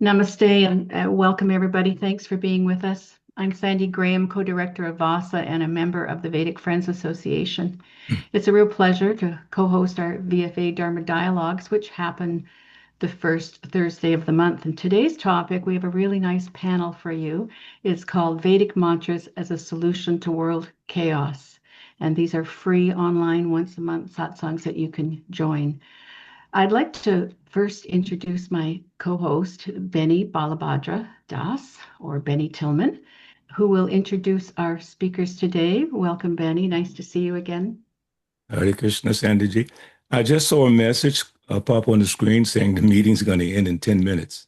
Namaste and welcome everybody. Thanks for being with us. I'm Sandy Graham, co-director of VASA and a member of the Vedic Friends Association. It's a real pleasure to co-host our VFA Dharma Dialogues, which happen the first Thursday of the month. And today's topic, we have a really nice panel for you. It's called Vedic Mantras as a Solution to World Chaos. And these are free online once a month satsangs that you can join. I'd like to first introduce my co-host, Benny Balabhadra Das, or Benny Tillman, who will introduce our speakers today. Welcome, Benny. Nice to see you again. Hare Krishna, Sandyji. I just saw a message pop on the screen saying the meeting's going to end in 10 minutes.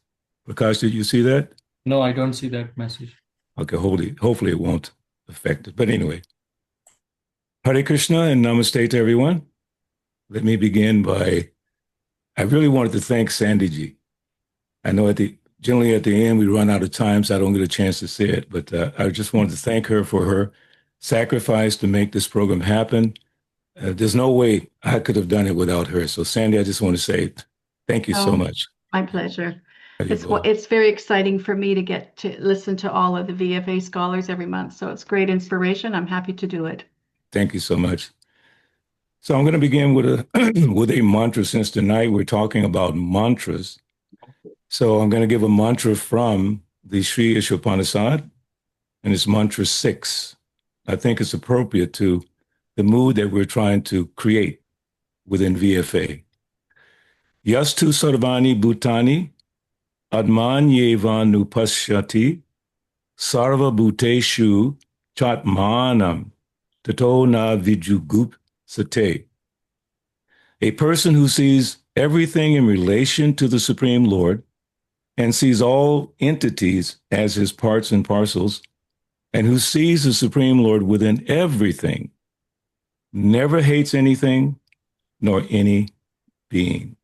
Prakash, did you see that? No, I don't see that message. Okay, hopefully it won't affect it. But anyway, Hare Krishna and Namaste to everyone. Let me begin by, I really wanted to thank Sandyji. I know generally at the end we run out of time, so I don't get a chance to say it, but I just wanted to thank her for her sacrifice to make this program happen. There's no way I could have done it without her. So Sandy, I just want to say thank you so much. My pleasure. It's very exciting for me to get to listen to all of the VFA scholars every month. So it's great inspiration. I'm happy to do it. Thank you so much. So I'm going to begin with a mantra, since tonight we're talking about mantras. So I'm going to give a mantra from the Sri Ishopanishad, and it's mantra 6. I think it's appropriate to the mood that we're trying to create within VFA. Yastu sarvani bhutani admanyevanupashyati sarva bhuteshu chatmanam tato na vijugup sate. A person who sees everything in relation to the Supreme Lord and sees all entities as his parts and parcels, and who sees the Supreme Lord within everything, never hates anything nor any being.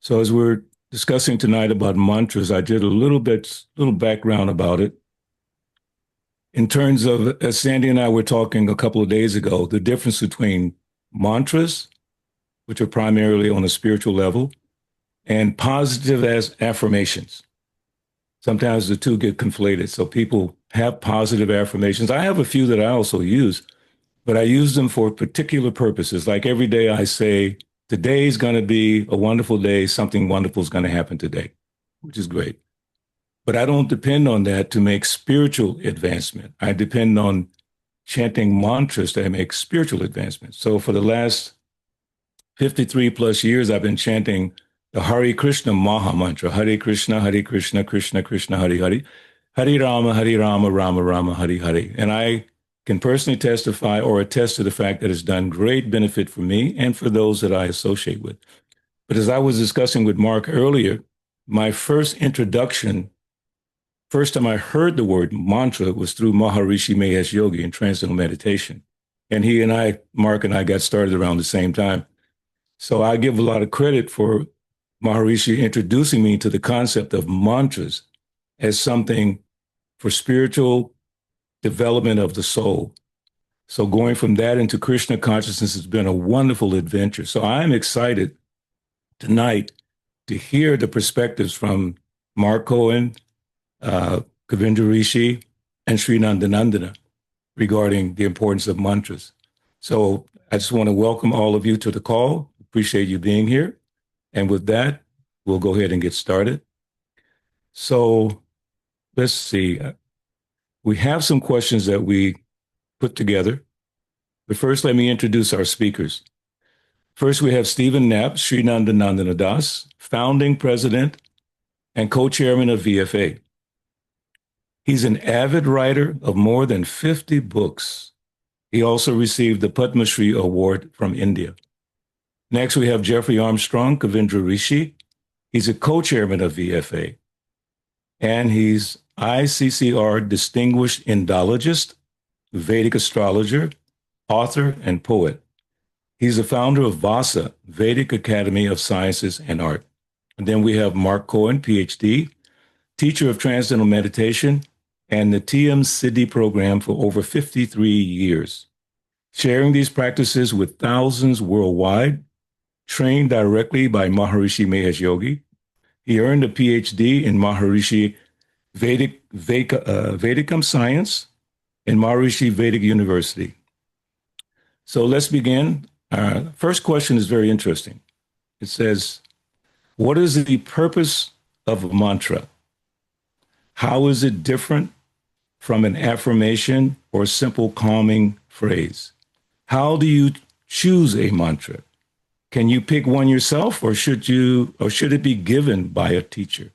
So as we're discussing tonight about mantras, I did a little background about it. In terms of, as Sandy and I were talking a couple of days ago, the difference between mantras, which are primarily on a spiritual level, and positive as affirmations. Sometimes the two get conflated. So people have positive affirmations. I have a few that I also use, but I use them for particular purposes. Like every day I say, today's going to be a wonderful day. Something wonderful is going to happen today, which is great. But I don't depend on that to make spiritual advancement. I depend on chanting mantras to make spiritual advancement. So for the last 53 plus years, I've been chanting the Hare Krishna Maha Mantra. Hare Krishna, Krishna Krishna, Hare Hare. Hare Rama, Rama Rama, Hare Hare. And I can personally testify or attest to the fact that it's done great benefit for me and for those that I associate with. But as I was discussing with Mark earlier, my first time I heard the word mantra was through Maharishi Mahesh Yogi in Transcendental Meditation. And Mark and I got started around the same time. So I give a lot of credit for Maharishi introducing me to the concept of mantras as something for spiritual development of the soul. So going from that into Krishna consciousness has been a wonderful adventure. So I'm excited tonight to hear the perspectives from Mark Cohen, Kavindra Rishi, and Sri Nandanandana regarding the importance of mantras. So I just want to welcome all of you to the call. Appreciate you being here. And with that, we'll go ahead and get started. So let's see. We have some questions that we put together. But first, let me introduce our speakers. First, we have Stephen Knapp, Sri Nandanandana Das, founding president and co-chairman of VFA. He's an avid writer of more than 50 books. He also received the Padma Shri Award from India. Next, we have Jeffrey Armstrong, Kavindra Rishi. He's a co-chairman of VFA. And he's ICCR Distinguished Indologist, Vedic astrologer, author, and poet. He's the founder of VASA, Vedic Academy of Sciences and Art. And then we have Mark Cohen, PhD, teacher of Transcendental Meditation and the TM Siddhi program for over 53 years, sharing these practices with thousands worldwide, trained directly by Maharishi Mahesh Yogi, He earned a PhD in Maharishi Vedicum Science in Maharishi Vedic University. So let's begin. First question is very interesting. It says, what is the purpose of a mantra? How is it different from an affirmation or simple calming phrase? How do you choose a mantra? Can you pick one yourself, or should it be given by a teacher?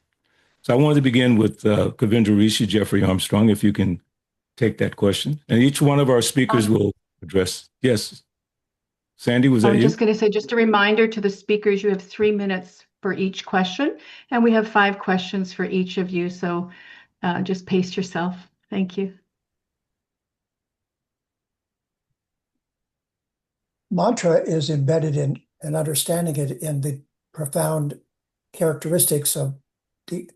So I wanted to begin with Kavindra Rishi, Jeffrey Armstrong, if you can take that question. And each one of our speakers will address. Yes. Sandy, was that I'm you? just going to say, just a reminder to the speakers, you have 3 minutes for each question, and we have 5 questions for each of you. So just pace yourself. Thank you. Mantra is embedded in and understanding it in the profound characteristics of the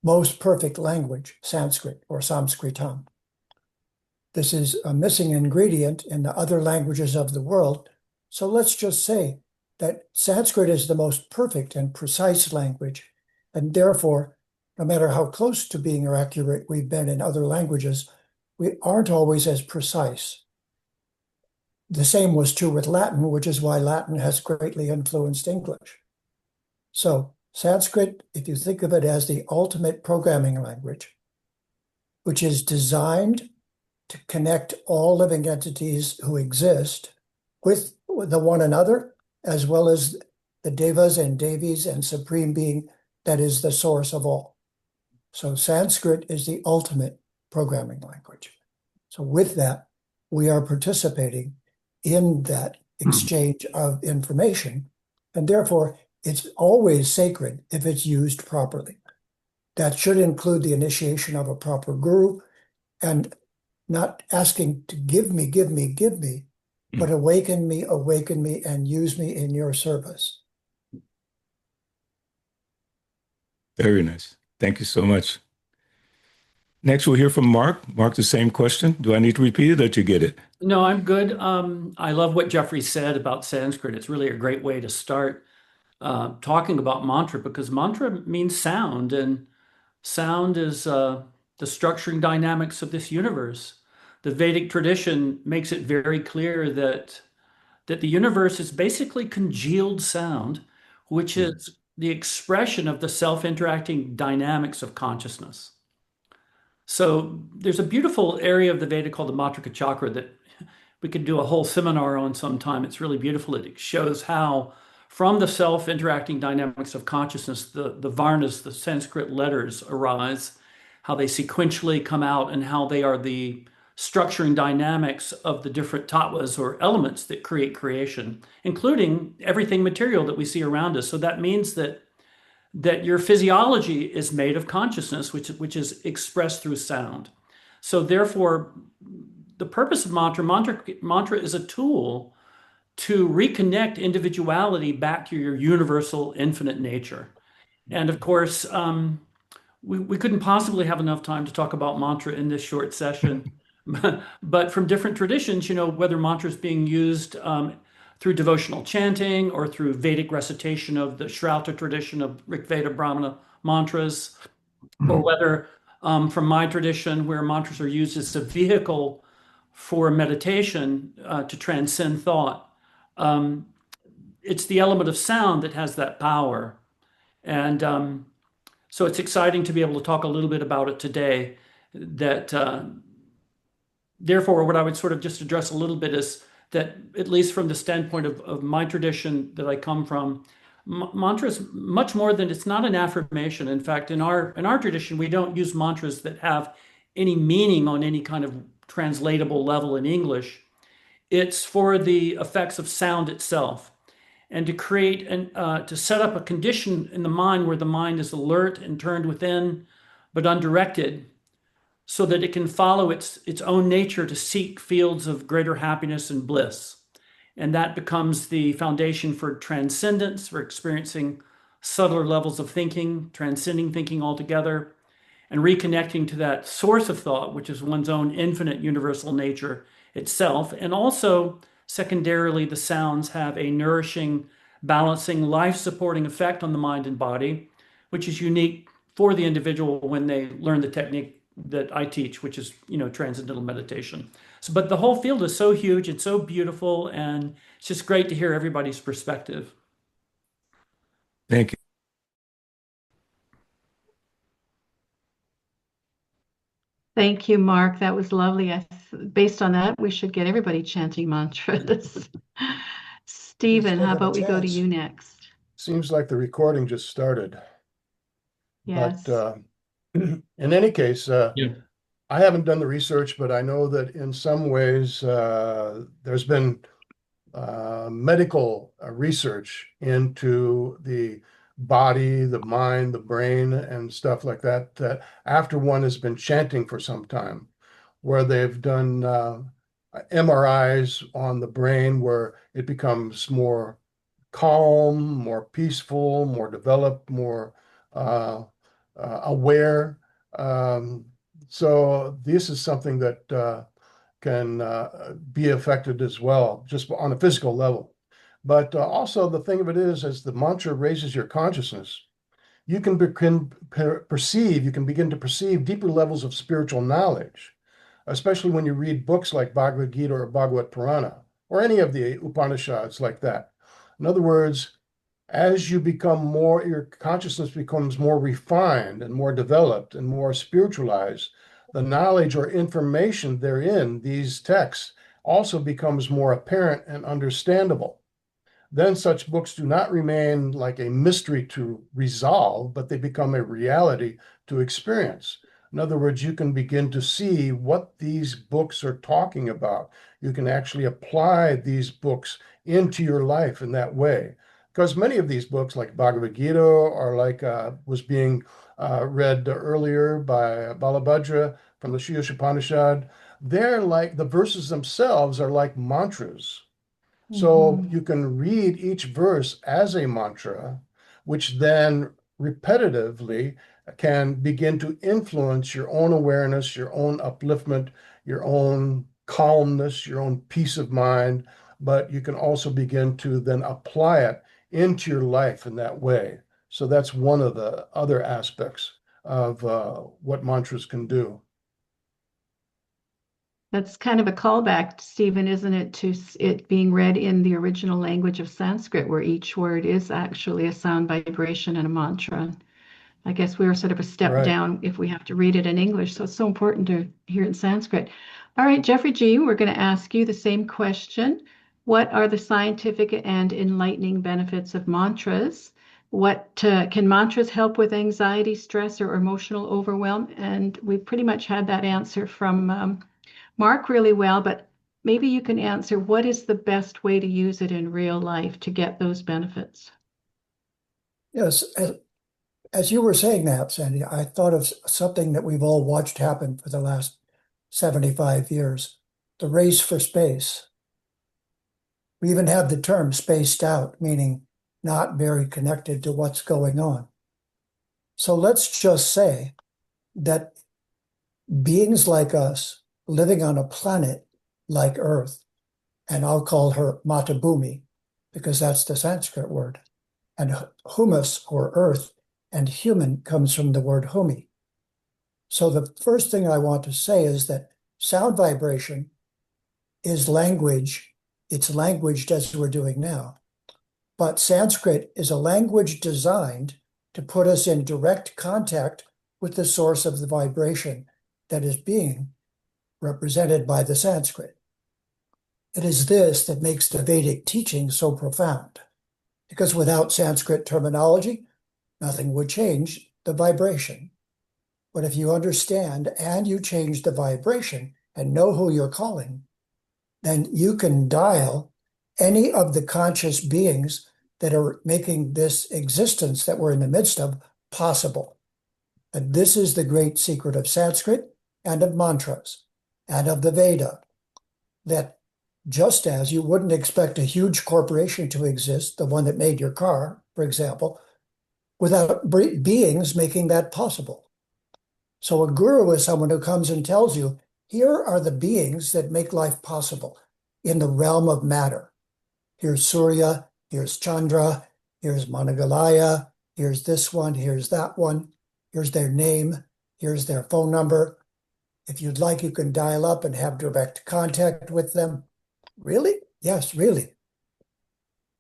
most perfect language, Sanskrit or Sanskritam. This is a missing ingredient in the other languages of the world. So let's just say that Sanskrit is the most perfect and precise language, and therefore, no matter how close to being or accurate we've been in other languages, we aren't always as precise. The same was true with Latin, which is why Latin has greatly influenced English. So Sanskrit, if you think of it as the ultimate programming language, which is designed to connect all living entities who exist with the one another, as well as the devas and devis and supreme being that is the source of all. So Sanskrit is the ultimate programming language. So with that, we are participating in that exchange of information, and therefore it's always sacred if it's used properly. That should include the initiation of a proper guru, and not asking to give me, but awaken me, and use me in your service. Very nice. Thank you so much. Next, we'll hear from Mark. Mark, the same question. Do I need to repeat it, or did you get it? No, I'm good. I love what Jeffrey said about Sanskrit. It's really a great way to start talking about mantra, because mantra means sound, and sound is the structuring dynamics of this universe. The Vedic tradition makes it very clear that the universe is basically congealed sound, which is the expression of the self-interacting dynamics of consciousness. So there's a beautiful area of the Veda called the Matrika Chakra that we could do a whole seminar on sometime. It's really beautiful. It shows how from the self-interacting dynamics of consciousness, the varnas, the Sanskrit letters arise, how they sequentially come out, and how they are the structuring dynamics of the different tattvas or elements that create creation, including everything material that we see around us. So that means that your physiology is made of consciousness, which is expressed through sound. So therefore, the purpose of mantra is a tool to reconnect individuality back to your universal infinite nature. And of course, we couldn't possibly have enough time to talk about mantra in this short session. But from different traditions, whether mantra is being used through devotional chanting or through Vedic recitation of the Shrauta tradition of Rig Veda Brahmana mantras, or whether from my tradition, where mantras are used as a vehicle for meditation to transcend thought. It's the element of sound that has that power. And so it's exciting to be able to talk a little bit about it today. That therefore, what I would sort of just address a little bit is that, at least from the standpoint of my tradition that I come from, mantra is much more than, it's not an affirmation. In fact, in our tradition, we don't use mantras that have any meaning on any kind of translatable level in English. It's for the effects of sound itself, and to create and to set up a condition in the mind where the mind is alert and turned within, but undirected, so that it can follow its own nature to seek fields of greater happiness and bliss. And that becomes the foundation for transcendence, for experiencing subtler levels of thinking, transcending thinking altogether, and reconnecting to that source of thought, which is one's own infinite universal nature itself. And also, secondarily, the sounds have a nourishing, balancing, life-supporting effect on the mind and body, which is unique for the individual when they learn the technique that I teach, which is, transcendental meditation. So, but the whole field is so huge and so beautiful, and it's just great to hear everybody's perspective. Thank you. Thank you, Mark. That was lovely. Based on that, we should get everybody chanting mantras. Stephen, give how it a about we go to chance. you next? Seems like the recording just started. Yes. But in any case, Yeah. I haven't done the research, but I know that in some ways there's been medical research into the body, the mind, the brain, and stuff like that, that after one has been chanting for some time, where they've done MRIs on the brain where it becomes more calm, more peaceful, more developed, more aware. So this is something that can be affected as well, just on a physical level. But also the thing of it is, as the mantra raises your consciousness, you can begin to perceive deeper levels of spiritual knowledge, especially when you read books like Bhagavad Gita or Bhagavad Purana, or any of the Upanishads like that. In other words, as you become more, your consciousness becomes more refined and more developed and more spiritualized, the knowledge or information therein, these texts, also becomes more apparent and understandable. Then such books do not remain like a mystery to resolve, but they become a reality to experience. In other words, you can begin to see what these books are talking about. You can actually apply these books into your life in that way. Because many of these books, like Bhagavad Gita, or like was being read earlier by Balabhadra from the Sri Upanishad, they're like, the verses themselves are like mantras. So you can read each verse as a mantra, which then repetitively can begin to influence your own awareness, your own upliftment, your own calmness, your own peace of mind. But you can also begin to then apply it into your life in that way. So that's one of the other aspects of what mantras can do. That's kind of a callback, Stephen, isn't it, to it being read in the original language of Sanskrit, where each word is actually a sound vibration and a mantra. I guess we were sort of a step Right. down if we have to read it in English. So it's so important to hear it in Sanskrit. All right, Jeffrey G., we're going to ask you the same question. What are the scientific and enlightening benefits of mantras? What can mantras help with anxiety, stress, or emotional overwhelm? And we pretty much had that answer from Mark really well, but maybe you can answer what is the best way to use it in real life to get those benefits? Yes, as you were saying that, Sandy, I thought of something that we've all watched happen for the last 75 years, the race for space. We even have the term spaced out, meaning not very connected to what's going on. So let's just say that beings like us living on a planet like Earth, and I'll call her Mata Bhumi, because that's the Sanskrit word, and humus or earth and human comes from the word humi. So the first thing I want to say is that sound vibration is language. It's languaged as we're doing now. But Sanskrit is a language designed to put us in direct contact with the source of the vibration that is being represented by the Sanskrit. It is this that makes the Vedic teaching so profound, because without Sanskrit terminology, nothing would change the vibration. But if you understand and you change the vibration and know who you're calling, then you can dial any of the conscious beings that are making this existence that we're in the midst of possible. And this is the great secret of Sanskrit and of mantras and of the Veda, that just as you wouldn't expect a huge corporation to exist, the one that made your car, for example, without beings making that possible. So a guru is someone who comes and tells you, here are the beings that make life possible in the realm of matter. Here's Surya, here's Chandra, here's Managalaya, Here's this one, here's that one, here's their name, here's their phone number. If you'd like, you can dial up and have direct contact with them. Really? Yes, really.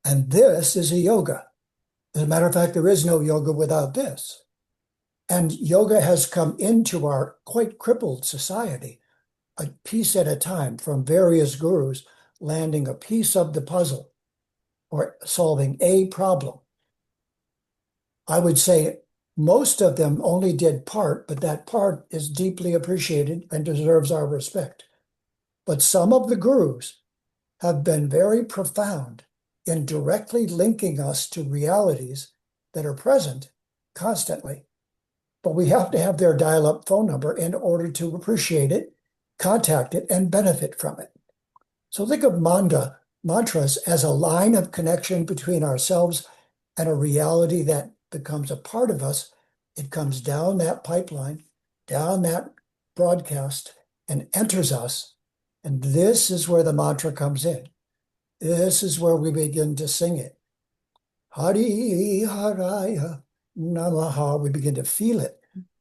And this is a yoga. As a matter of fact, there is no yoga without this. And yoga has come into our quite crippled society, a piece at a time, from various gurus, landing a piece of the puzzle or solving a problem. I would say most of them only did part, but that part is deeply appreciated and deserves our respect. But some of the gurus have been very profound in directly linking us to realities that are present constantly. But we have to have their dial-up phone number in order to appreciate it, contact it, and benefit from it. So think of mantras as a line of connection between ourselves and a reality that becomes a part of us. It comes down that pipeline, down that broadcast, and enters us. And this is where the mantra comes in. This is where we begin to sing it. Hari Haraya Namaha. We begin to feel it.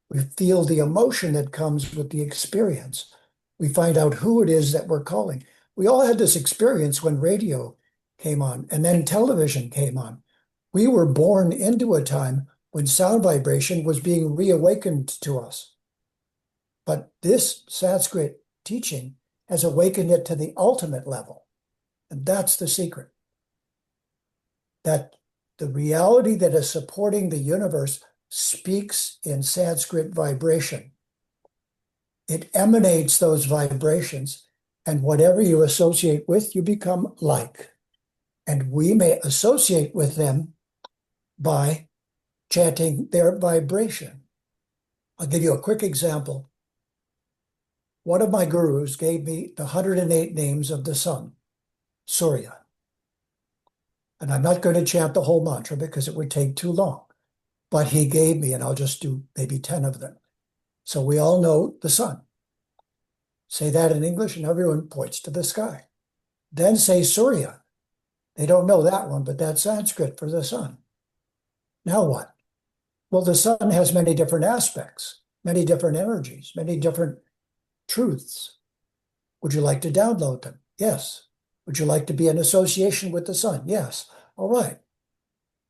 We feel the emotion that comes with the experience. We find out who it is that we're calling. We all had this experience when radio came on and then television came on. We were born into a time when sound vibration was being reawakened to us. But this Sanskrit teaching has awakened it to the ultimate level. And that's the secret. That the reality that is supporting the universe speaks in Sanskrit vibration. It emanates those vibrations, and whatever you associate with, you become like. And we may associate with them by chanting their vibration. I'll give you a quick example. One of my gurus gave me the 108 names of the sun, Surya. And I'm not going to chant the whole mantra because it would take too long. But he gave me, and I'll just do maybe 10 of them. So we all know the sun. Say that in English and everyone points to the sky. Then say Surya. They don't know that one, but that's Sanskrit for the sun. Now what? Well, the sun has many different aspects, many different energies, many different truths. Would you like to download them? Yes. Would you like to be in association with the sun? Yes. All right.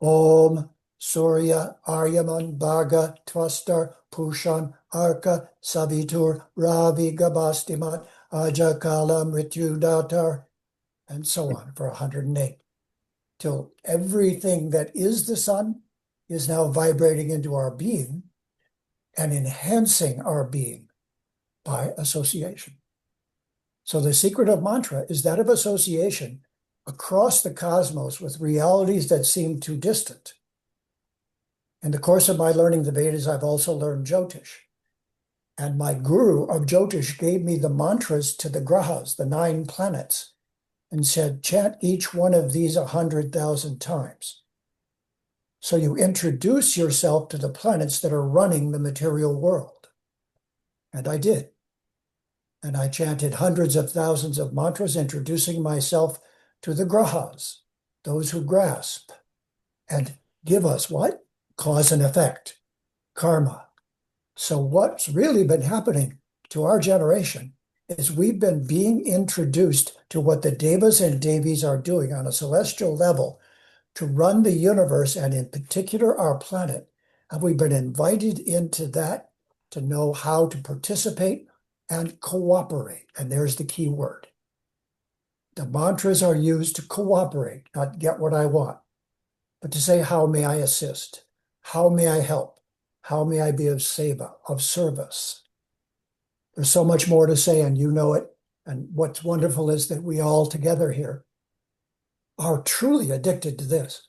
Om Surya Aryaman Bharga Tvastar Pushan Arka Savitur Ravi Gabastimat Ajakala Mrityu Datar, and so on for 108. Till everything that is the sun is now vibrating into our being and enhancing our being by association. So the secret of mantra is that of association across the cosmos with realities that seem too distant. In the course of my learning the Vedas, I've also learned Jyotish. And my guru of Jyotish gave me the mantras to the grahas, the 9 planets, and said, chant each one of these 100,000 times. So you introduce yourself to the planets that are running the material world. And I did. And I chanted hundreds of thousands of mantras, introducing myself to the grahas, those who grasp and give us what? Cause and effect, karma. So what's really been happening to our generation is we've been being introduced to what the devas and devis are doing on a celestial level to run the universe, and in particular our planet. And we've been invited into that to know how to participate and cooperate. And there's the key word. The mantras are used to cooperate, not get what I want, but to say, how may I assist? How may I help? How may I be of seva, of service? There's so much more to say, and you know it. And what's wonderful is that we all together here are truly addicted to this.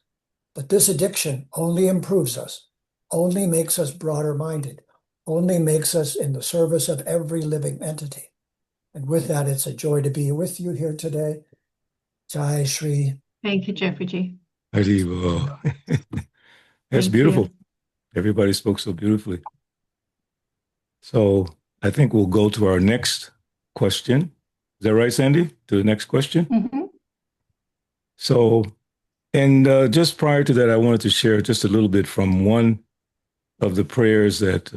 But this addiction only improves us, only makes us broader-minded, only makes us in the service of every living entity. And with that, it's a joy to be with you here today. Jai Shri. Thank you, Jeffrey G. Haribol. That's Thank beautiful. you. Everybody spoke so beautifully. So I think we'll go to our next question. Is that right, Sandy? To the next question? Mhm. So And just prior to that, I wanted to share just a little bit from one of the prayers that,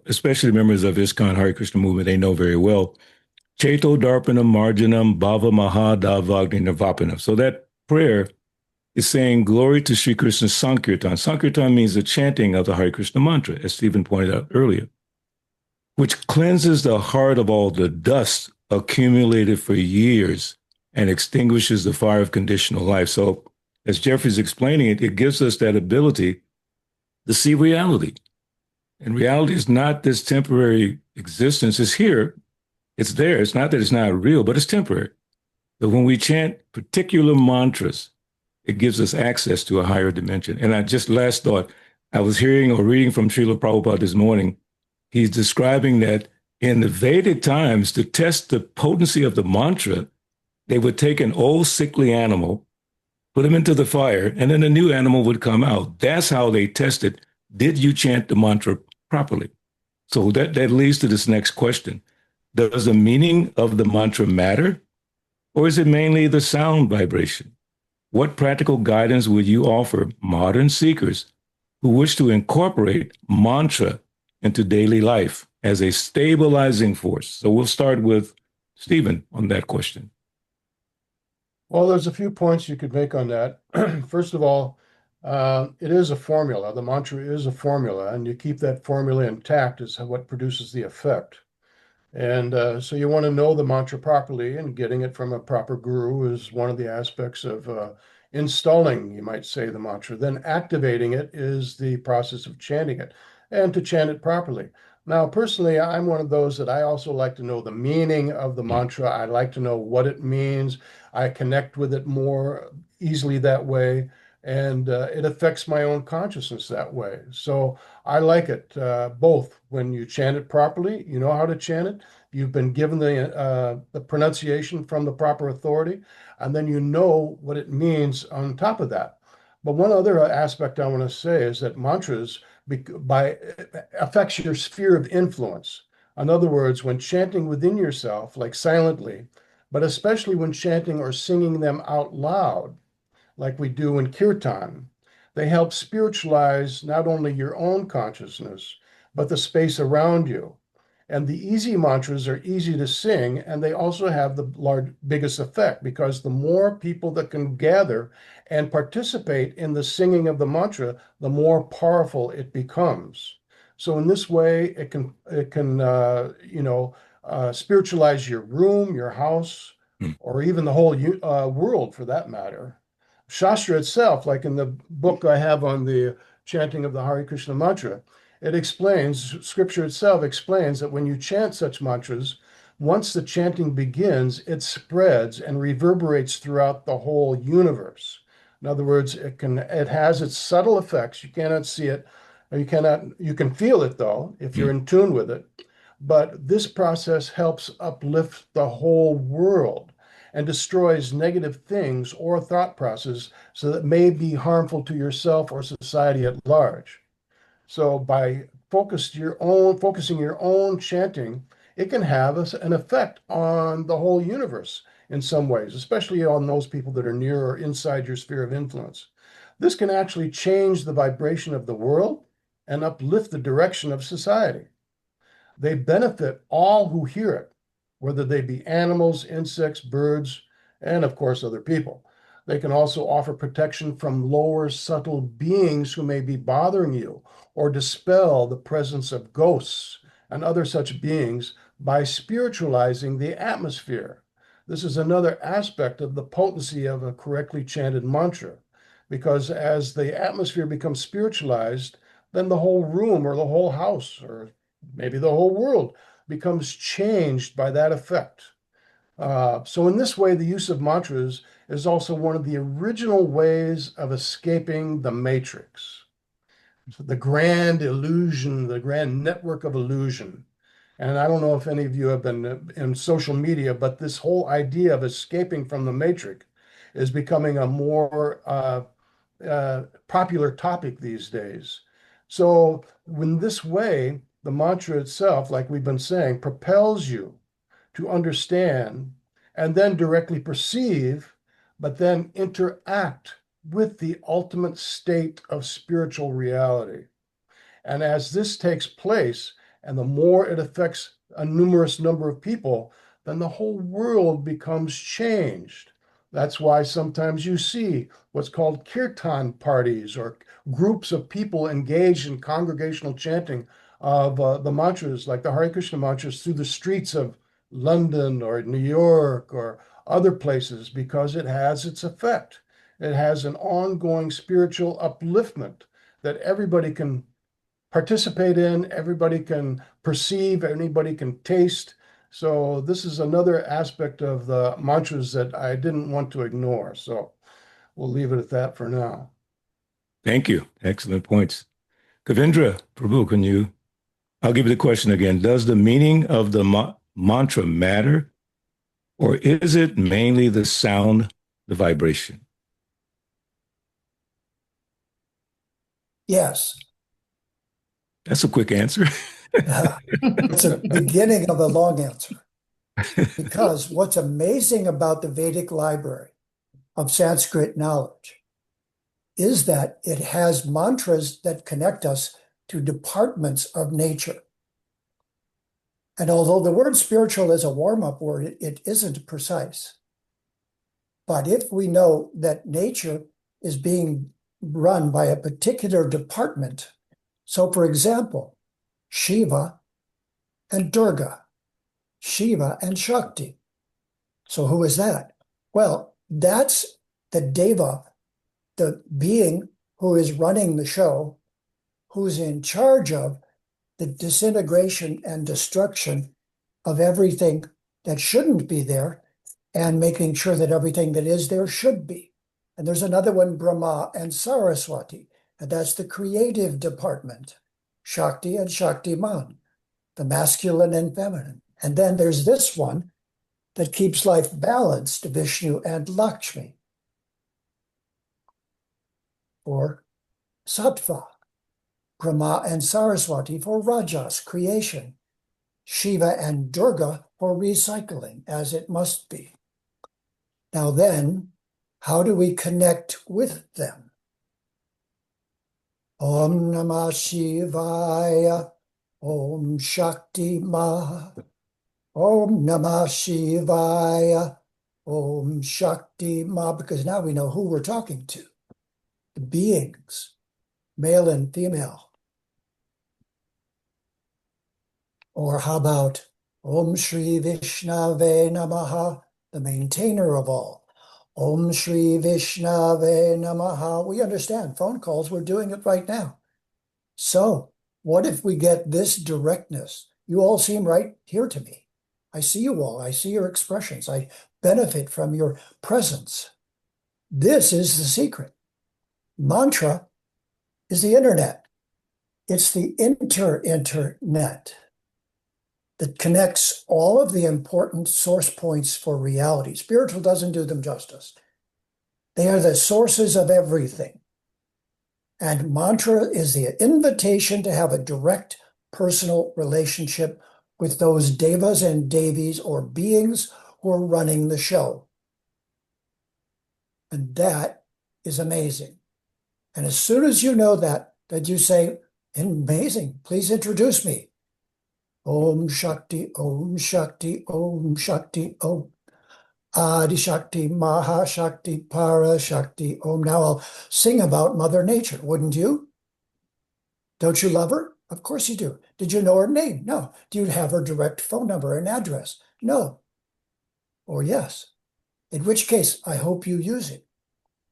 especially members of ISKCON Hare Krishna movement, they know very well. Cheto Darpanam Marjanam Bhava Mahadavagni Nirvapanam. So that prayer is saying glory to Sri Krishna's Sankirtan. Sankirtan means the chanting of the Hare Krishna mantra, as Stephen pointed out earlier, which cleanses the heart of all the dust accumulated for years and extinguishes the fire of conditional life. So, as Jeffrey's explaining it, it gives us that ability to see reality. And reality is not this temporary existence. It's here. It's there. It's not that it's not real, but it's temporary. But when we chant particular mantras, it gives us access to a higher dimension. And last thought, I was hearing or reading from Srila Prabhupada this morning. He's describing that in the Vedic times, to test the potency of the mantra, they would take an old sickly animal, put him into the fire, and then a new animal would come out. That's how they tested, did you chant the mantra properly? So that leads to this next question. Does the meaning of the mantra matter? Or is it mainly the sound vibration? What practical guidance would you offer modern seekers who wish to incorporate mantra into daily life as a stabilizing force? So we'll start with Stephen on that question. Well, there's a few points you could make on that. First of all, it is a formula. The mantra is a formula, and you keep that formula intact is what produces the effect. And so you want to know the mantra properly, and getting it from a proper guru is one of the aspects of installing, you might say, the mantra. Then activating it is the process of chanting it, and to chant it properly. Now, personally, I'm one of those that I also like to know the meaning of the mantra. I like to know what it means. I connect with it more easily that way, and it affects my own consciousness that way. So I like it both. When you chant it properly, you know how to chant it. You've been given the pronunciation from the proper authority, and then you know what it means on top of that. But one other aspect I want to say is that mantras affects your sphere of influence. In other words, when chanting within yourself, like silently, but especially when chanting or singing them out loud, like we do in kirtan, they help spiritualize not only your own consciousness, but the space around you. And the easy mantras are easy to sing, and they also have the biggest effect because the more people that can gather and participate in the singing of the mantra, the more powerful it becomes. So in this way, it can spiritualize your room, your house, or even the whole world for that matter. Shastra itself, like in the book I have on the chanting of the Hare Krishna mantra, scripture itself explains that when you chant such mantras, once the chanting begins, it spreads and reverberates throughout the whole universe. In other words, it has its subtle effects. You cannot see it, or you can feel it though, if you're in tune with it. But this process helps uplift the whole world and destroys negative things or thought processes so that may be harmful to yourself or society at large. So by focusing your own chanting, it can have an effect on the whole universe in some ways, especially on those people that are near or inside your sphere of influence. This can actually change the vibration of the world and uplift the direction of society. They benefit all who hear it, whether they be animals, insects, birds, and of course, other people. They can also offer protection from lower subtle beings who may be bothering you or dispel the presence of ghosts and other such beings by spiritualizing the atmosphere. This is another aspect of the potency of a correctly chanted mantra, because as the atmosphere becomes spiritualized, then the whole room or the whole house or maybe the whole world becomes changed by that effect. So in this way, the use of mantras is also one of the original ways of escaping the matrix. So the grand illusion, the grand network of illusion. And I don't know if any of you have been in social media, but this whole idea of escaping from the matrix is becoming a more popular topic these days. So in this way, the mantra itself, like we've been saying, propels you to understand and then directly perceive, but then interact with the ultimate state of spiritual reality. And as this takes place, and the more it affects a numerous number of people, then the whole world becomes changed. That's why sometimes you see what's called kirtan parties or groups of people engaged in congregational chanting of the mantras, like the Hare Krishna mantras, through the streets of London or New York or other places, because it has its effect. It has an ongoing spiritual upliftment that everybody can participate in, everybody can perceive, anybody can taste. So this is another aspect of the mantras that I didn't want to ignore. So we'll leave it at that for now. Thank you. Excellent points. Kavindra, Prabhu, I'll give you the question again. Does the meaning of the mantra matter, or is it mainly the sound, the vibration? Yes. That's a quick answer. It's a beginning of a long answer. Because what's amazing about the Vedic library of Sanskrit knowledge is that it has mantras that connect us to departments of nature. And although the word spiritual is a warm-up word, it isn't precise. But if we know that nature is being run by a particular department, so for example, Shiva and Durga, Shiva and Shakti. So who is that? Well, that's the Deva, the being who is running the show, who's in charge of the disintegration and destruction of everything that shouldn't be there and making sure that everything that is there should be. And there's another one, Brahma and Saraswati, and that's the creative department, Shakti and Shaktiman, the masculine and feminine. And then there's this one that keeps life balanced, Vishnu and Lakshmi, or Sattva, Brahma and Saraswati for Rajas, creation, Shiva and Durga for recycling, as it must be. Now then, how do we connect with them? Om Namah Shivaya, Om Shakti Ma, Om Namah Shivaya, Om Shakti Ma, because now we know who we're talking to. The beings, male and female. Or how about Om Shri Vishnave Namaha, the maintainer of all. Om Shri Vishnave Namaha. We understand phone calls, we're doing it right now. So what if we get this directness? You all seem right here to me. I see you all. I see your expressions. I benefit from your presence. This is the secret. Mantra is the internet. It's the internet that connects all of the important source points for reality. Spiritual doesn't do them justice. They are the sources of everything. And mantra is the invitation to have a direct personal relationship with those devas and devis or beings who are running the show. And that is amazing. And as soon as you know that you say, amazing, please introduce me. Om Shakti, Om Shakti, Om Shakti, Om. Adi Shakti, Maha Shakti, Para Shakti, Om. Now I'll sing about Mother Nature, wouldn't you? Don't you love her? Of course you do. Did you know her name? No. Do you have her direct phone number and address? No. Or yes. In which case, I hope you use it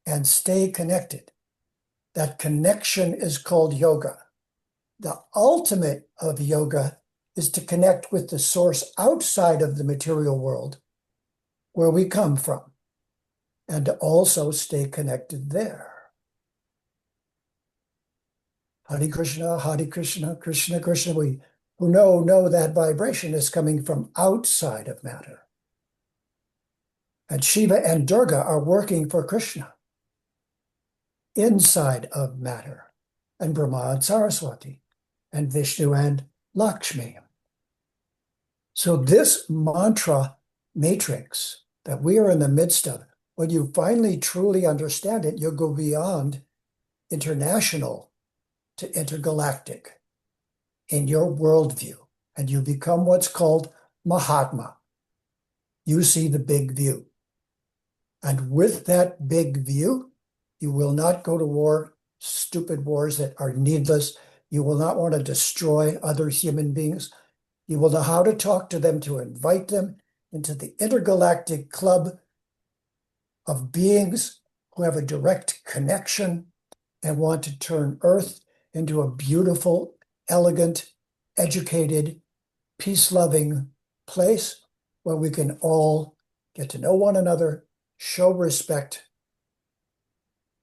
and stay connected. That connection is called yoga. The ultimate of yoga is to connect with the source outside of the material world, where we come from, and to also stay connected there. Hare Krishna, Krishna Krishna. We who know that vibration is coming from outside of matter. And Shiva and Durga are working for Krishna inside of matter, and Brahma and Saraswati, and Vishnu and Lakshmi. So this mantra matrix that we are in the midst of When you finally truly understand it, you'll go beyond international to intergalactic in your worldview, and you become what's called Mahatma. You see the big view. And with that big view, you will not go to war, stupid wars that are needless. You will not want to destroy other human beings. You will know how to talk to them, to invite them into the intergalactic club of beings who have a direct connection and want to turn Earth into a beautiful, elegant, educated, peace-loving place where we can all get to know one another, show respect.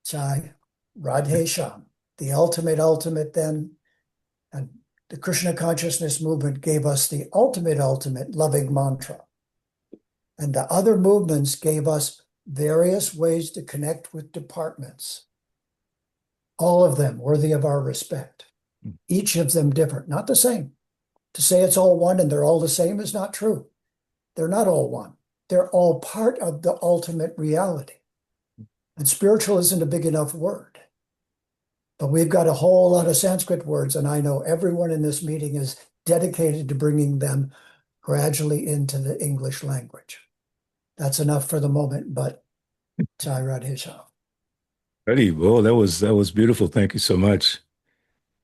Jai Radhe Shyam, the ultimate then. And the Krishna consciousness movement gave us the ultimate loving mantra. And the other movements gave us various ways to connect with departments. All of them worthy of our respect. Each of them different, not the same. To say it's all one and they're all the same is not true. They're not all one. They're all part of the ultimate reality. And spiritual isn't a big enough word. But we've got a whole lot of Sanskrit words, and I know everyone in this meeting is dedicated to bringing them gradually into the English language. That's enough for the moment, but Jai Radhe Shyam. Ready? Well, that was beautiful. Thank you so much.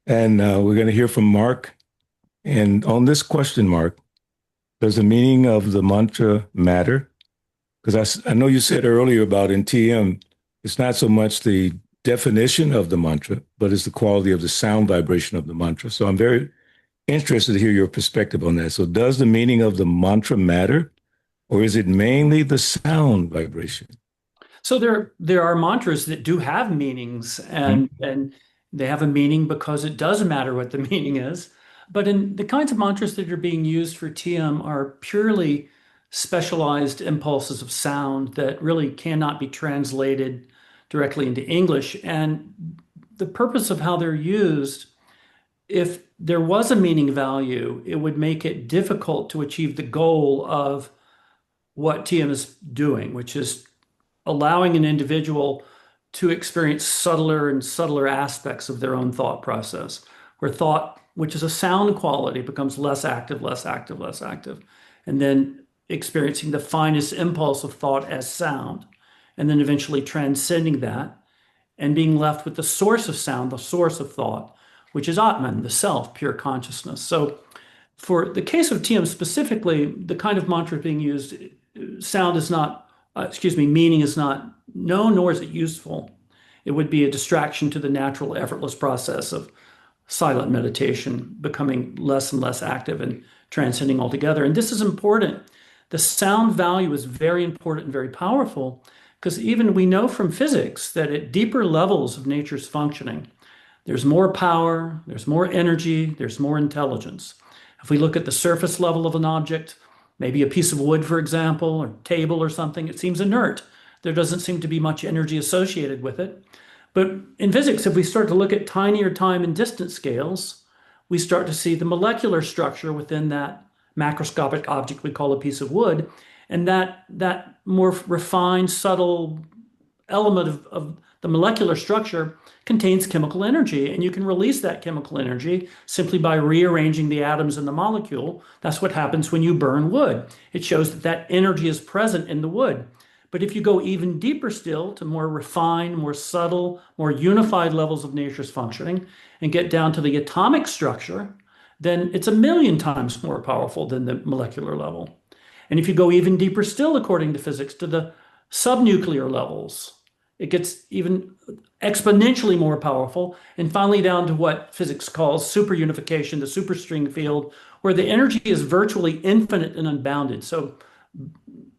And we're going to hear from Mark. And on this question, Mark, does the meaning of the mantra matter? Because I know you said earlier about in TM, it's not so much the definition of the mantra, but it's the quality of the sound vibration of the mantra. So I'm very interested to hear your perspective on that. So does the meaning of the mantra matter, or is it mainly the sound vibration? So there are mantras that do have meanings, and they have a meaning because it does matter what the meaning is. But in the kinds of mantras that are being used for TM are purely specialized impulses of sound that really cannot be translated directly into English. And the purpose of how they're used, if there was a meaning value, it would make it difficult to achieve the goal of what TM is doing, which is allowing an individual to experience subtler and subtler aspects of their own thought process, where thought, which is a sound quality, becomes less active, less active, less active, and then experiencing the finest impulse of thought as sound, and then eventually transcending that and being left with the source of sound, the source of thought, which is Atman, the self, pure consciousness. So for the case of TM specifically, the kind of mantra being used, sound is not, meaning is not known, nor is it useful. It would be a distraction to the natural, effortless process of silent meditation, becoming less and less active and transcending altogether. And this is important. The sound value is very important and very powerful, because even we know from physics that at deeper levels of nature's functioning, there's more power, there's more energy, there's more intelligence. If we look at the surface level of an object, maybe a piece of wood, for example, or table or something, it seems inert. There doesn't seem to be much energy associated with it. But in physics, if we start to look at tinier time and distance scales, we start to see the molecular structure within that macroscopic object we call a piece of wood. And that more refined, subtle element of the molecular structure contains chemical energy. And you can release that chemical energy simply by rearranging the atoms in the molecule. That's what happens when you burn wood. It shows that that energy is present in the wood. But if you go even deeper still to more refined, more subtle, more unified levels of nature's functioning and get down to the atomic structure, then it's 1,000,000 times more powerful than the molecular level. And if you go even deeper still, according to physics, to the subnuclear levels, it gets even exponentially more powerful, and finally down to what physics calls superunification, the superstring field, where the energy is virtually infinite and unbounded. So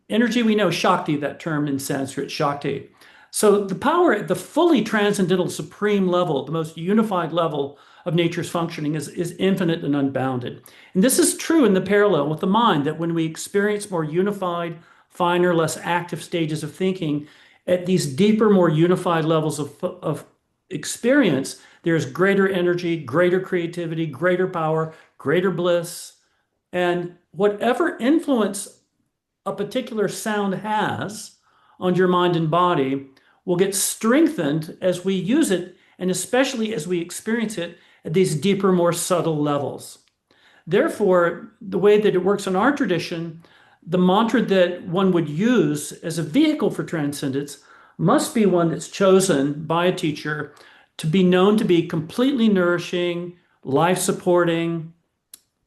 energy, we know Shakti, that term in Sanskrit, Shakti. So the power at the fully transcendental supreme level, the most unified level of nature's functioning is infinite and unbounded. And this is true in the parallel with the mind, that when we experience more unified, finer, less active stages of thinking, at these deeper, more unified levels of experience, there's greater energy, greater creativity, greater power, greater bliss. And whatever influence a particular sound has on your mind and body will get strengthened as we use it, and especially as we experience it at these deeper, more subtle levels. Therefore, the way that it works in our tradition, the mantra that one would use as a vehicle for transcendence must be one that's chosen by a teacher to be known to be completely nourishing, life-supporting,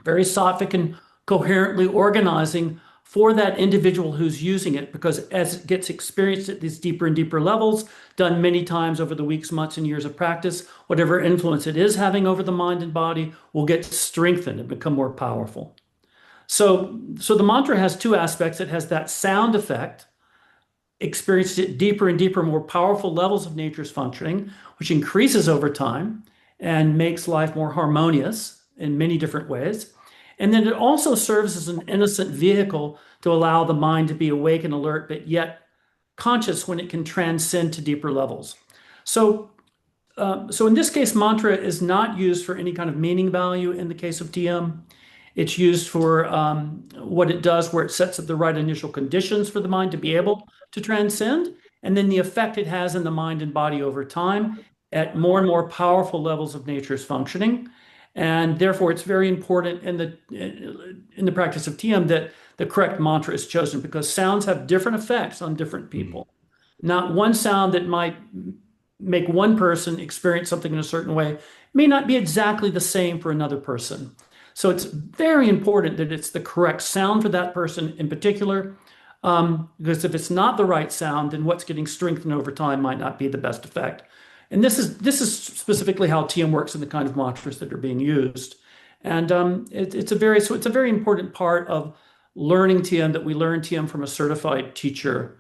very sattvic and coherently organizing for that individual who's using it, because as it gets experienced at these deeper and deeper levels, done many times over the weeks, months, and years of practice, whatever influence it is having over the mind and body will get strengthened and become more powerful. So the mantra has two aspects. It has that sound effect, experienced at deeper and deeper, more powerful levels of nature's functioning, which increases over time and makes life more harmonious in many different ways. And then it also serves as an innocent vehicle to allow the mind to be awake and alert, but yet conscious when it can transcend to deeper levels. So in this case, mantra is not used for any kind of meaning value in the case of TM. It's used for what it does, where it sets up the right initial conditions for the mind to be able to transcend, and then the effect it has in the mind and body over time at more and more powerful levels of nature's functioning. And therefore, it's very important in the practice of TM that the correct mantra is chosen, because sounds have different effects on different people. Not one sound that might make one person experience something in a certain way may not be exactly the same for another person. So it's very important that it's the correct sound for that person in particular, because if it's not the right sound, then what's getting strengthened over time might not be the best effect. And this is specifically how TM works in the kind of mantras that are being used. And it's a very important part of learning TM, that we learn TM from a certified teacher,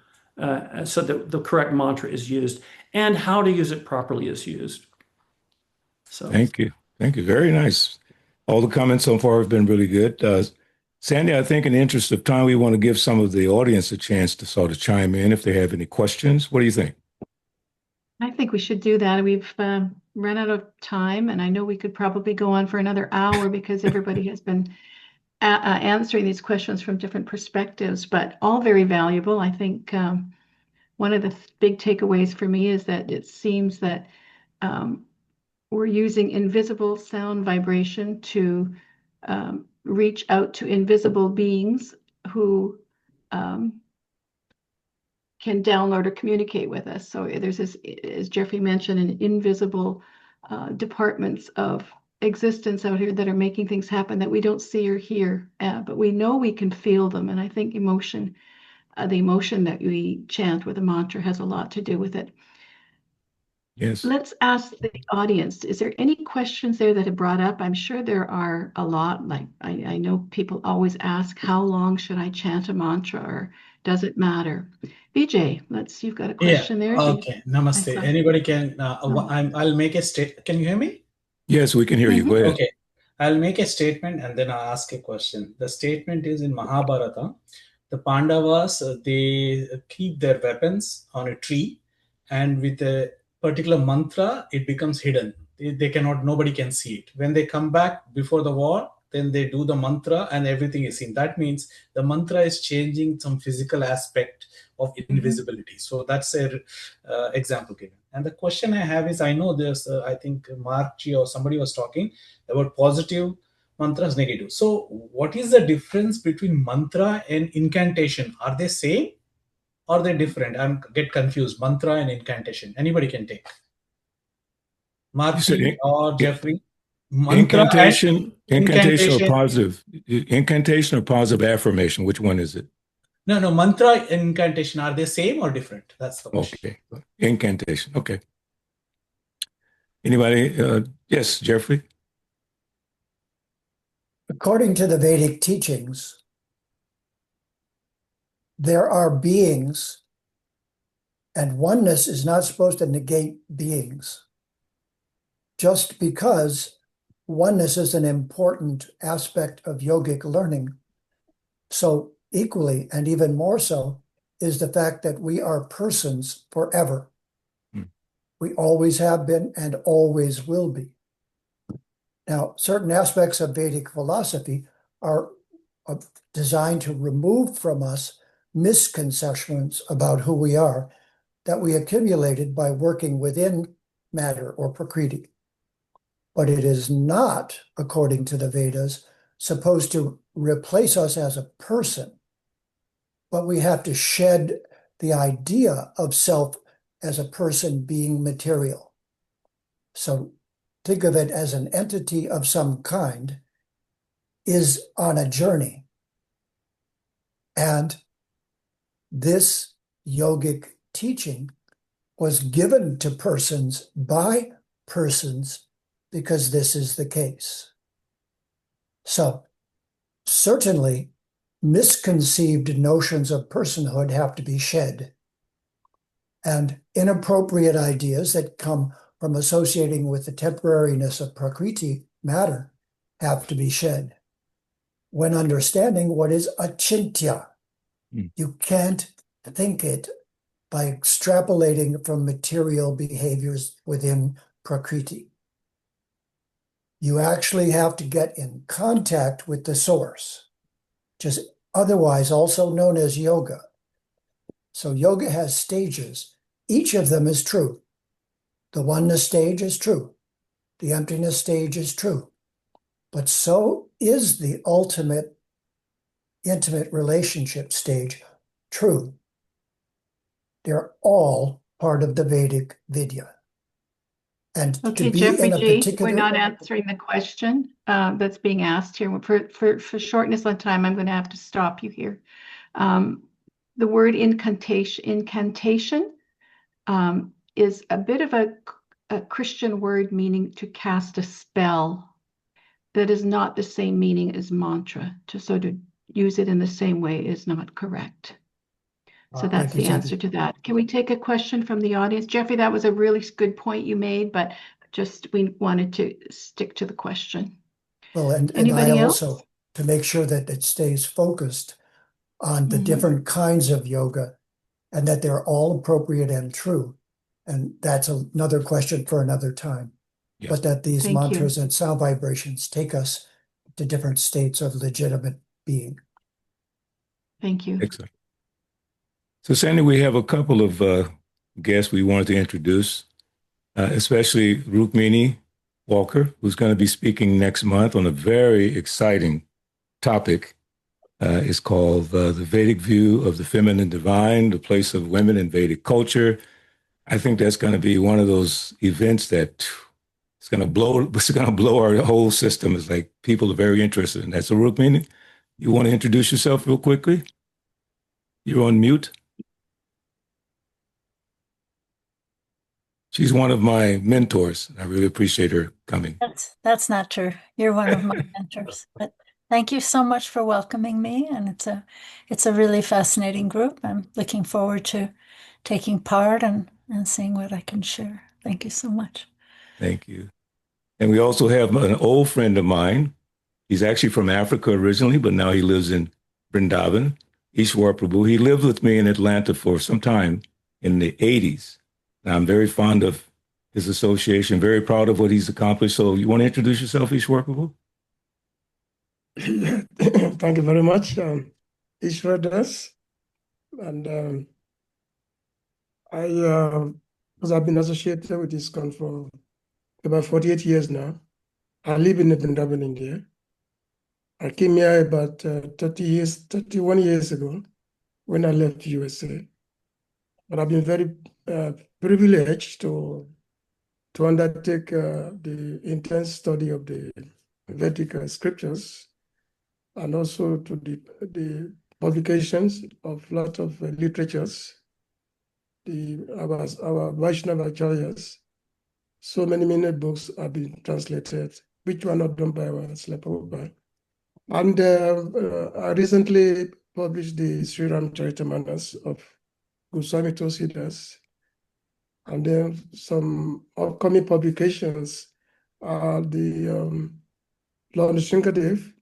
so that the correct mantra is used and how to use it properly is used. So Thank you. Very nice. All the comments so far have been really good. Sandy, I think in the interest of time, we want to give some of the audience a chance to sort of chime in if they have any questions. What do you think? I think we should do that. We've run out of time, and I know we could probably go on for another hour because everybody has been answering these questions from different perspectives, but all very valuable. I think one of the big takeaways for me is that it seems that we're using invisible sound vibration to reach out to invisible beings who can download or communicate with us. So there's this, as Jeffrey mentioned, an invisible departments of existence out here that are making things happen that we don't see or hear, but we know we can feel them. And I think emotion, the emotion that we chant with a mantra has a lot to do with it. Yes. Let's ask the audience, is there any questions there that have brought up? I'm sure there are a lot. Like I know people always ask, how long should I chant a mantra, or does it matter? Vijay, you've got a question there. Okay. Namaste. Anybody can, I'll make a statement. Can you hear me? Yes, we can hear you. Go ahead. Okay. I'll make a statement and then I'll ask a question. The statement is in Mahabharata. The Pandavas, they keep their weapons on a tree, and with a particular mantra, it becomes hidden. Nobody can see it. When they come back before the war, then they do the mantra and everything is seen. That means the mantra is changing some physical aspect of invisibility. So that's a example given. And the question I have is, I know there's, I think Mark G or somebody was talking about positive mantras, negative. So what is the difference between mantra and incantation? Are they same or are they different? I get confused. Mantra and incantation. Anybody can take. Mark G or Jeffrey. Incantation or positive? Incantation or positive affirmation? Which one is it? No, mantra and incantation, are they same or different? That's the question. Okay. Incantation. Okay. Anybody? Yes, Jeffrey? According to the Vedic teachings, there are beings, and oneness is not supposed to negate beings. Just because oneness is an important aspect of yogic learning, so equally and even more so is the fact that we are persons forever. We always have been and always will be. Now, certain aspects of Vedic philosophy are designed to remove from us misconceptions about who we are that we accumulated by working within matter or Prakriti. But it is not, according to the Vedas, supposed to replace us as a person, but we have to shed the idea of self as a person being material. So think of it as an entity of some kind is on a journey. And this yogic teaching was given to persons by persons because this is the case. So certainly misconceived notions of personhood have to be shed, and inappropriate ideas that come from associating with the temporariness of Prakriti, matter, have to be shed. When understanding what is achintya, you can't think it by extrapolating from material behaviors within Prakriti. You actually have to get in contact with the source, just otherwise also known as yoga. So yoga has stages. Each of them is true. The oneness stage is true. The emptiness stage is true. But so is the ultimate intimate relationship stage true. They're all part of the Vedic Vidya. And Okay, to be Jeffrey in a G., particular... we're not answering the question that's being asked here. For shortness of time, I'm going to have to stop you here. The word incantation is a bit of a Christian word meaning to cast a spell. That is not the same meaning as mantra. To use it in the same way is not correct. So that's the answer to that. Can we take a question from the audience? Jeffrey, that was a really good point you made, but just we wanted to stick to the question. Well, and Anybody I else? also, to make sure that it stays focused on the different kinds of yoga and that they're all appropriate and true. And that's another question for another time. Yeah. But that these mantras and sound vibrations take us to different states of legitimate being. Thank you. Excellent. So, Sandy, we have a couple of guests we wanted to introduce, especially Rukmini Walker, who's going to be speaking next month on a very exciting topic. It's called The Vedic View of the Feminine Divine, the Place of Women in Vedic Culture. I think that's going to be one of those events that it's going to blow our whole system. It's like people are very interested in that. So, Rukmini, you want to introduce yourself real quickly? You're on mute. She's one of my mentors. I really appreciate her coming. That's not true. You're one of my mentors. But thank you so much for welcoming me, and it's a really fascinating group. I'm looking forward to taking part and seeing what I can share. Thank you so much. Thank you. And we also have an old friend of mine. He's actually from Africa originally, but now he lives in Vrindavan, Ishwar Prabhu. He lived with me in Atlanta for some time in the 80s. I'm very fond of his association, very proud of what he's accomplished. So you want to introduce yourself, Ishwar Prabhu? Thank you very much, Ishwar Das. And because I've been associated with ISKCON for about 48 years now. I live in Vrindavan, India. I came here about 31 years ago when I left USA. But I've been very privileged to undertake the intense study of the Vedic scriptures, and also to the publications of a lot of literatures, our Vaishnava acharyas. So many books have been translated, which were not done by our Prabhupada. And I recently published the Sri Ramcharitamanas of Goswami Tulsidas. And then some upcoming publications are the Lord Srinkadev,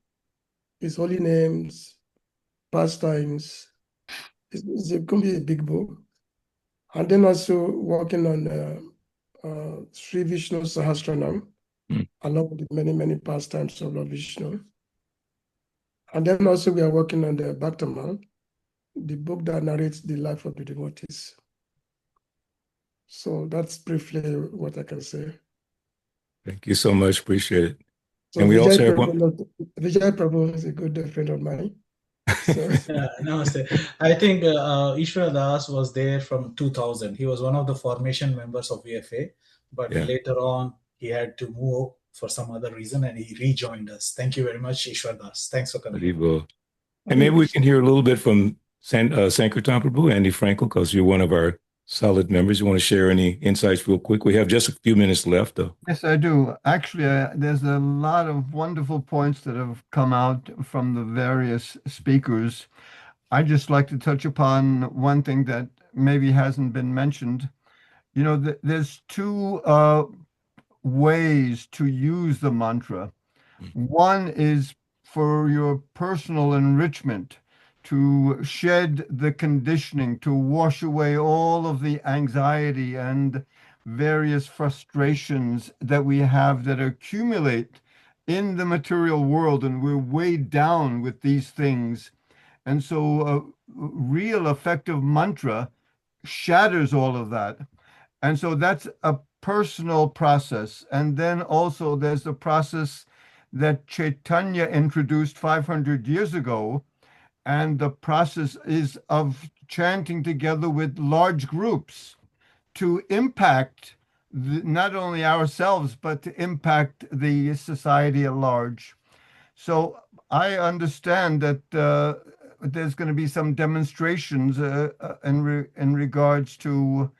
His Holy Names, Pastimes. It's going to be a big book. And then also working on Sri Vishnu Sahasranam, along with many pastimes of Lord Vishnu. And then also we are working on the Bhaktamal, the book that narrates the life of the devotees. So that's briefly what I can say. Thank you so much. Appreciate it. So And we also have Vijay Prabhu is a good friend of mine. So Namaste. I think Ishwar Das was there from 2000. He was one of the formation members of VFA, but Yeah. later on he had to move for some other reason and he rejoined us. Thank you very much, Ishwar Das. Thanks for coming. Haribo. And maybe we can hear a little bit from Sankirtan Prabhu, Andy Frankel, because you're one of our solid members. You want to share any insights real quick? We have just a few minutes left, though. Yes, I do. Actually, there's a lot of wonderful points that have come out from the various speakers. I'd just like to touch upon one thing that maybe hasn't been mentioned. You know, there's two ways to use the mantra. One is for your personal enrichment, to shed the conditioning, to wash away all of the anxiety and various frustrations that we have that accumulate in the material world, and we're weighed down with these things. And so real effective mantra shatters all of that. And so that's a personal process. And then also there's the process that Chaitanya introduced 500 years ago. And the process is of chanting together with large groups to impact not only ourselves, but to impact the society at large. So I understand that there's going to be some demonstrations in regards to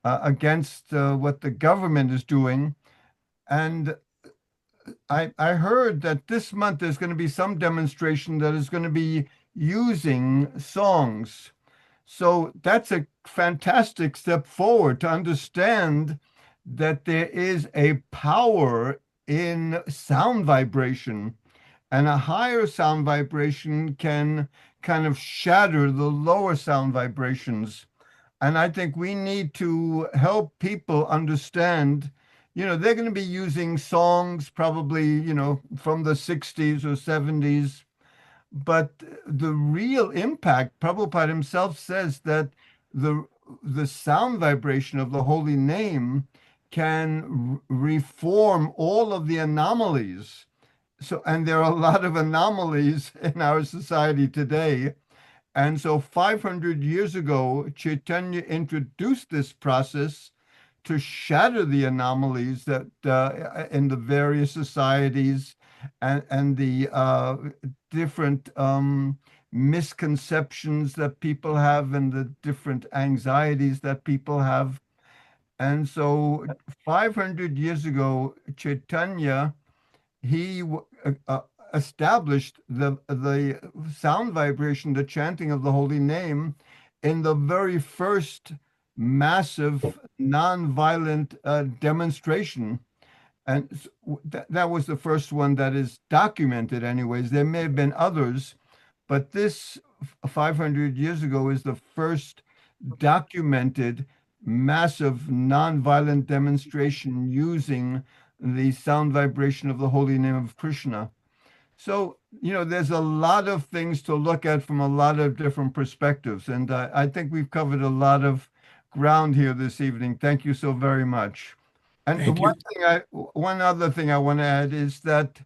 against what the government is doing. And I heard that this month there's going to be some demonstration that is going to be using songs. So that's a fantastic step forward to understand that there is a power in sound vibration, and a higher sound vibration can kind of shatter the lower sound vibrations. And I think we need to help people understand, you know, they're going to be using songs probably, you know, from the 60s or 70s. But the real impact, Prabhupada himself says that the sound vibration of the holy name can reform all of the anomalies. So, and there are a lot of anomalies in our society today. And so 500 years ago, Chaitanya introduced this process to shatter the anomalies that in the various societies and the different misconceptions that people have and the different anxieties that people have. And so 500 years ago, Chaitanya, he established the sound vibration, the chanting of the holy name in the very first massive nonviolent demonstration. And that was the first one that is documented anyways. There may have been others, but this 500 years ago is the first documented massive nonviolent demonstration using the sound vibration of the holy name of Krishna. So, you know, there's a lot of things to look at from a lot of different perspectives. And I think we've covered a lot of ground here this evening. Thank you so very much. And one other thing I want to add is that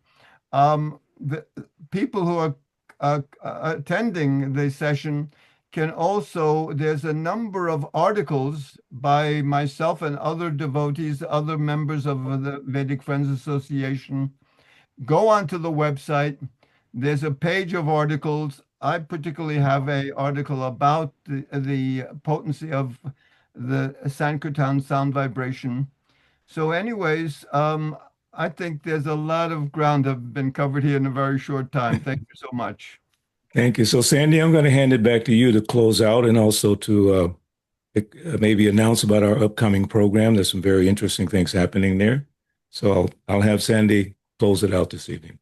the people who are attending the session can also, there's a number of articles by myself and other devotees, other members of the Vedic Friends Association. Go onto the website. There's a page of articles. I particularly have an article about the potency of the Sankirtan sound vibration. So anyways, I think there's a lot of ground that have been covered here in a very short time. Thank you so much. Thank you. So, Sandy, I'm going to hand it back to you to close out and also to maybe announce about our upcoming program. There's some very interesting things happening there. So I'll have Sandy close it out this evening.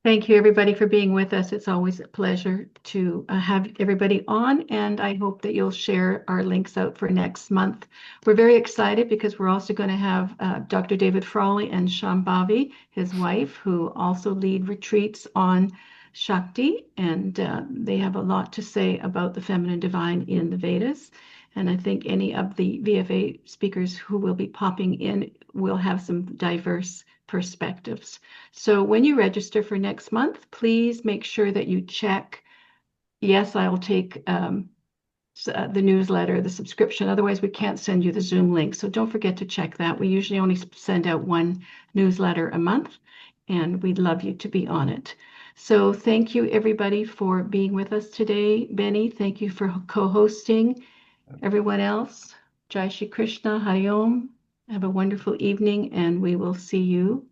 Thank you, everybody, for being with us. It's always a pleasure to have everybody on, and I hope that you'll share our links out for next month. We're very excited because we're also going to have Dr. David Frawley and Shambhavi, his wife, who also lead retreats on Shakti, and they have a lot to say about the feminine divine in the Vedas. And I think any of the VFA speakers who will be popping in will have some diverse perspectives. So when you register for next month, please make sure that you check. Yes, I will take the newsletter, the subscription. Otherwise, we can't send you the Zoom link. So don't forget to check that. We usually only send out one newsletter a month, and we'd love you to be on it. So thank you, everybody, for being with us today. Benny, thank you for co-hosting. Everyone else, Jai Shri Krishna, Hari Om. Have a wonderful evening, and we will see you.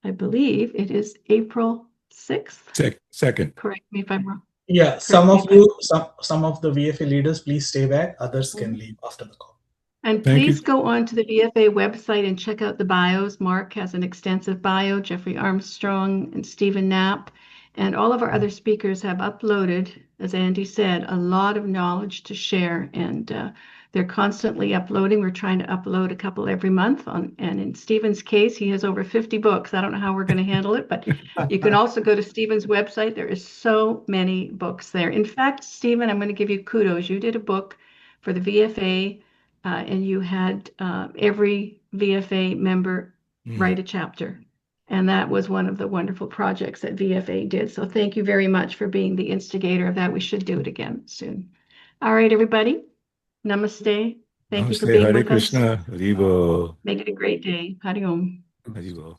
I believe it is April 6th. Second. Correct me if I'm wrong. Yeah, Correct some me of if I'm- you, some of the VFA leaders, please stay back. Others can leave after the call. And Thank you. please go on to the VFA website and check out the bios. Mark has an extensive bio, Jeffrey Armstrong and Stephen Knapp, and all of our other speakers have uploaded, as Andy said, a lot of knowledge to share, and they're constantly uploading. We're trying to upload a couple every month, and in Stephen's case, he has over 50 books. I don't know how we're going to handle it, but you can also go to Stephen's website. There is so many books there. In fact, Stephen, I'm going to give you kudos. You did a book for the VFA, and you had every VFA member write a chapter. And that was one of the wonderful projects that VFA did. So thank you very much for being the instigator of that. We should do it again soon. All right, everybody. Namaste. Thank you for Namaste, being Hare with us. Krishna, Haribo. Make it a great day. Hari Om. Haribo.